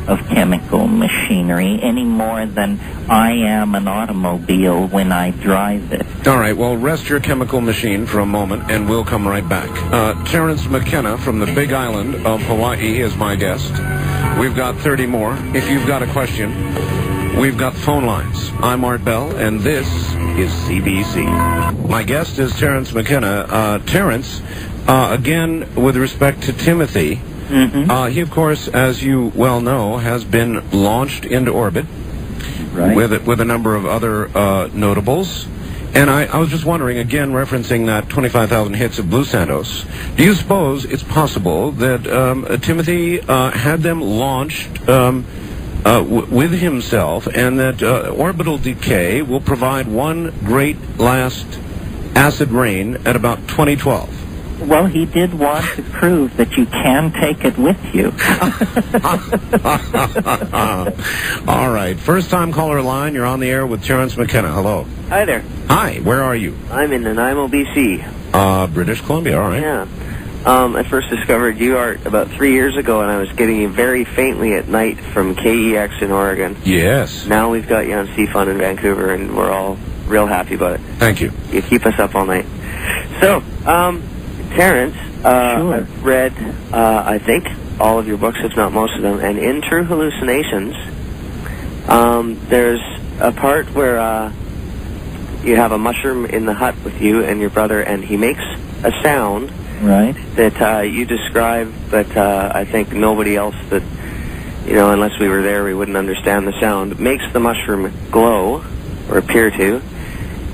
of chemical machinery any more than I am an automobile when I drive it. All right, well, rest your chemical machine for a moment, and we'll come right back. Terence McKenna from the Big Island of Hawaii is my guest. We've got 30 more. If you've got a question, we've got phone lines. I'm Art Bell, and this is CBC. My guest is Terence McKenna. Terence, again, with respect to Timothy, he, of course, as you well know, has been launched into orbit with a number of other notables. And I was just wondering, again, referencing that 25,000 hits of Blue Santos, do you suppose it's possible that Timothy had them launched with himself, and that orbital decay will provide one great last acid rain at about 2012? Well, he did want to prove that you can take it with you. All right. First-time caller line. You're on the air with Terence McKenna. Hello. Hi there. Hi. Where are you? I'm in Nanaimo, BC. British Columbia. All right. Yeah. I first discovered you, Art, about 3 years ago, and I was getting you very faintly at night from KEX in Oregon. Yes. Now we've got you on CFUN in Vancouver, and we're all real happy about it. Thank you. You keep us up all night. So, Terence, Sure. I've read, I think, all of your books, if not most of them, and in True Hallucinations, there's a part where you have a mushroom in the hut with you and your brother, and he makes a sound that you describe, but I think nobody else that, unless we were there, we wouldn't understand the sound, makes the mushroom glow, or appear to.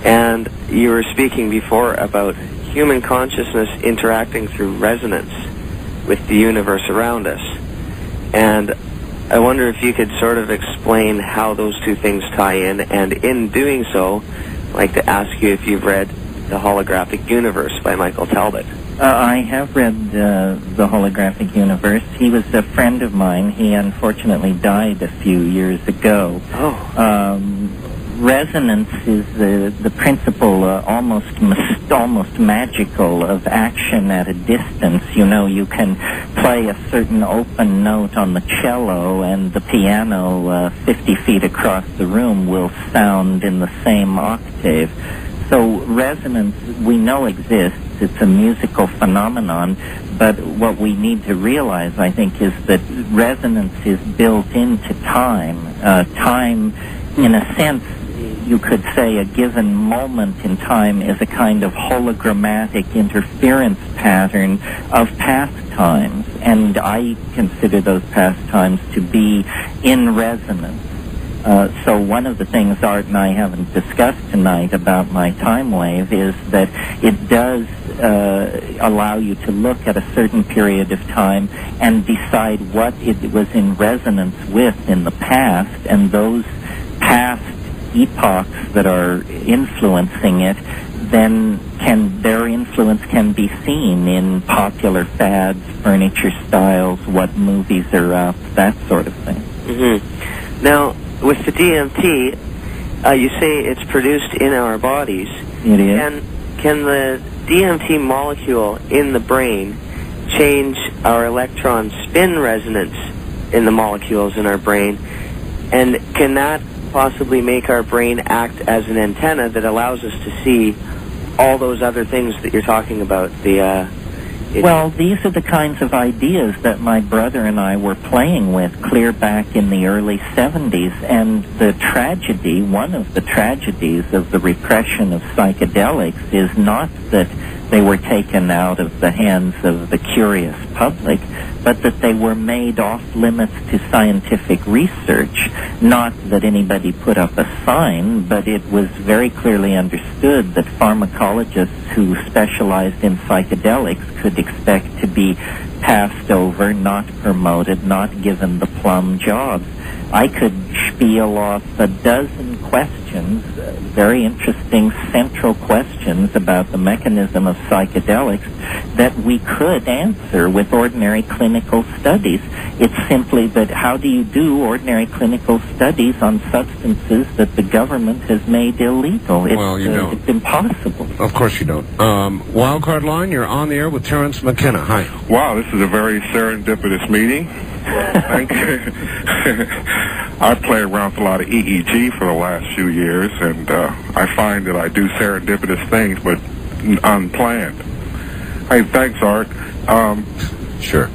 And you were speaking before about human consciousness interacting through resonance with the universe around us. And I wonder if you could sort of explain how those two things tie in, and in doing so, I'd like to ask you if you've read The Holographic Universe by Michael Talbot. I have read The Holographic Universe. He was a friend of mine. He unfortunately died a few years ago. Resonance is the principle, almost magical, of action at a distance. You can play a certain open note on the cello, and the piano 50 feet across the room will sound in the same octave. So resonance, we know exists. It's a musical phenomenon, but what we need to realize, I think, is that resonance is built into time. Time, in a sense, you could say a given moment in time is a kind of hologrammatic interference pattern of past times, and I consider those past times to be in resonance. So one of the things Art and I haven't discussed tonight about my time wave is that it does allow you to look at a certain period of time and decide what it was in resonance with in the past, and those past epochs that are influencing it, then their influence can be seen in popular fads, furniture styles, what movies are up, that sort of thing. Now, with the DMT, you say it's produced in our bodies. It is. Can the DMT molecule in the brain change our electron spin resonance in the molecules in our brain? And can that possibly make our brain act as an antenna that allows us to see all those other things that you're talking about? Well, these are the kinds of ideas that my brother and I were playing with clear back in the early 70s, and the tragedy, one of the tragedies of the repression of psychedelics is not that they were taken out of the hands of the curious public, but that they were made off limits to scientific research. Not that anybody put up a sign, but it was very clearly understood that pharmacologists who specialized in psychedelics could expect to be passed over, not promoted, not given the plum jobs. I could spiel off a dozen questions, very interesting central questions about the mechanism of psychedelics that we could answer with ordinary clinical studies. It's simply that how do you do ordinary clinical studies on substances that the government has made illegal? It's impossible. Of course you don't. Wildcard line, you're on the air with Terence McKenna. Hi. Wow, this is a very serendipitous meeting. Thank you. I play around with a lot of EEG for the last few years, and I find that I do serendipitous things, but unplanned. Hey, thanks, Art. Sure.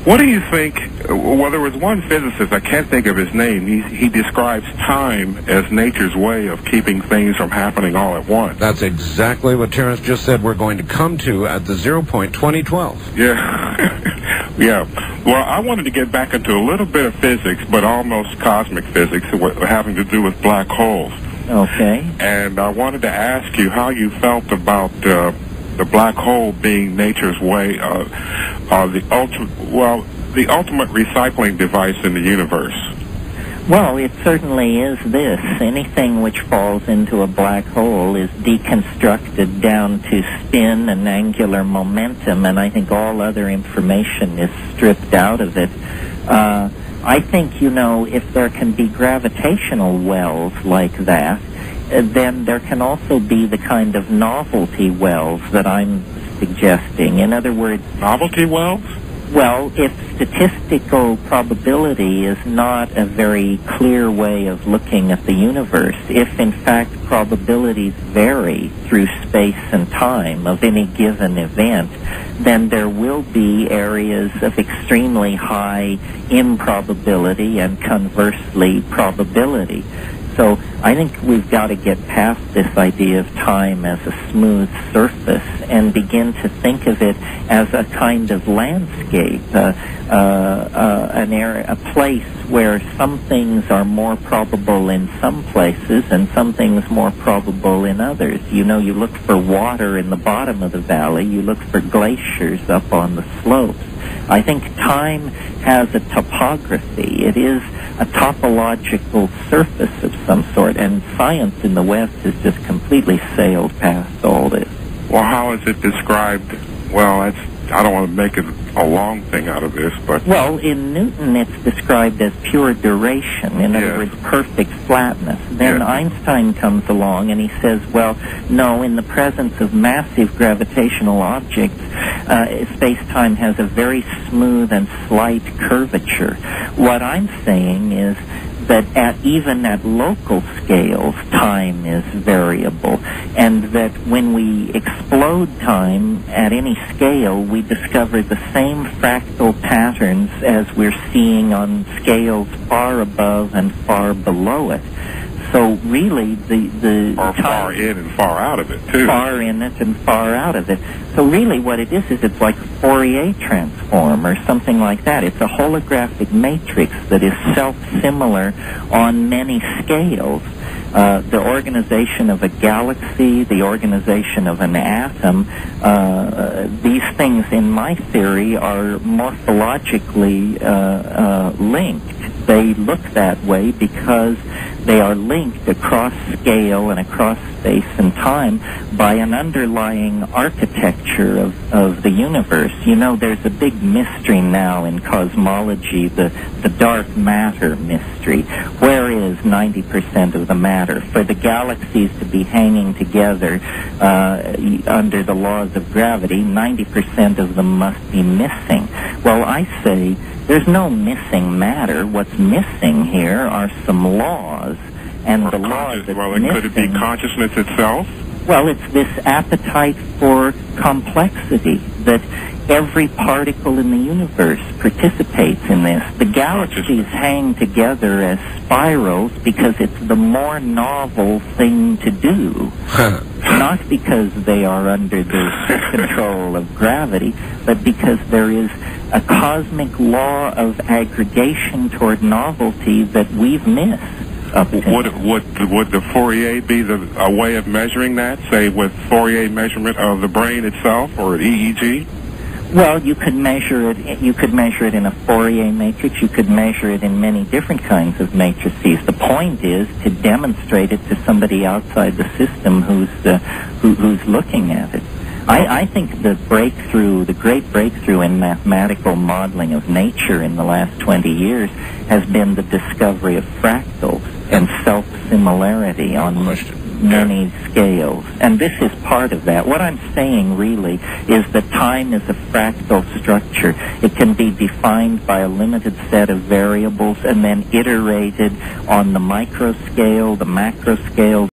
What do you think? Well, there was one physicist, I can't think of his name. He describes time as nature's way of keeping things from happening all at once. That's exactly what Terence just said we're going to come to at the 0 point 2012. Yeah. Yeah. Well, I wanted to get back into a little bit of physics, but almost cosmic physics, having to do with black holes. Okay. And I wanted to ask you how you felt about the black hole being nature's way of the ultimate recycling device in the universe. Well, it certainly is this. Anything which falls into a black hole is deconstructed down to spin and angular momentum, and I think all other information is stripped out of it. I think, if there can be gravitational wells like that, then there can also be the kind of novelty wells that I'm suggesting. In other words... Novelty wells? Well, if statistical probability is not a very clear way of looking at the universe, if in fact probabilities vary through space and time of any given event, then there will be areas of extremely high improbability and conversely probability. So I think we've got to get past this idea of time as a smooth surface and begin to think of it as a kind of landscape, an area, a place where some things are more probable in some places and some things more probable in others. You look for water in the bottom of the valley, you look for glaciers up on the slopes. I think time has a topography. It is a topological surface of some sort, and science in the West has just completely sailed past all this. Well, how is it described? Well, I don't want to make it a long thing out of this, but... Well, in Newton it's described as pure duration, in other words, perfect flatness. Then Einstein comes along and he says, well, no, in the presence of massive gravitational objects, space-time has a very smooth and slight curvature. What I'm saying is that even at local scales, time is variable, and that when we explode time at any scale, we discover the same fractal patterns as we're seeing on scales far above and far below it. So really, or far in and far out of it, too. Far in it and far out of it. So really what it is it's like a Fourier transform or something like that. It's a holographic matrix that is self-similar on many scales. The organization of a galaxy, the organization of an atom, these things in my theory are morphologically linked. They look that way because they are linked across scale and across space and time by an underlying architecture of the universe. There's a big mystery now in cosmology, the dark matter mystery. Where is 90% of the matter? For the galaxies to be hanging together under the laws of gravity, 90% of them must be missing. Well, I say there's no missing matter. What's missing here are some laws. And the laws that could it be consciousness itself? Well, it's this appetite for complexity that every particle in the universe participates in this. The galaxies hang together as spirals because it's the more novel thing to do. Not because they are under the control of gravity, but because there is a cosmic law of aggregation toward novelty that we've missed. Would the Fourier be a way of measuring that, say with Fourier measurement of the brain itself or EEG? Well, you could measure it. You could measure it in a Fourier matrix. You could measure it in many different kinds of matrices. The point is to demonstrate it to somebody outside the system who's looking at it. I think the great breakthrough in mathematical modeling of nature in the last 20 years has been the discovery of fractals and self-similarity on many scales. And this is part of that. What I'm saying really is that time is a fractal structure. It can be defined by a limited set of variables and then iterated on the micro scale, the macro scale,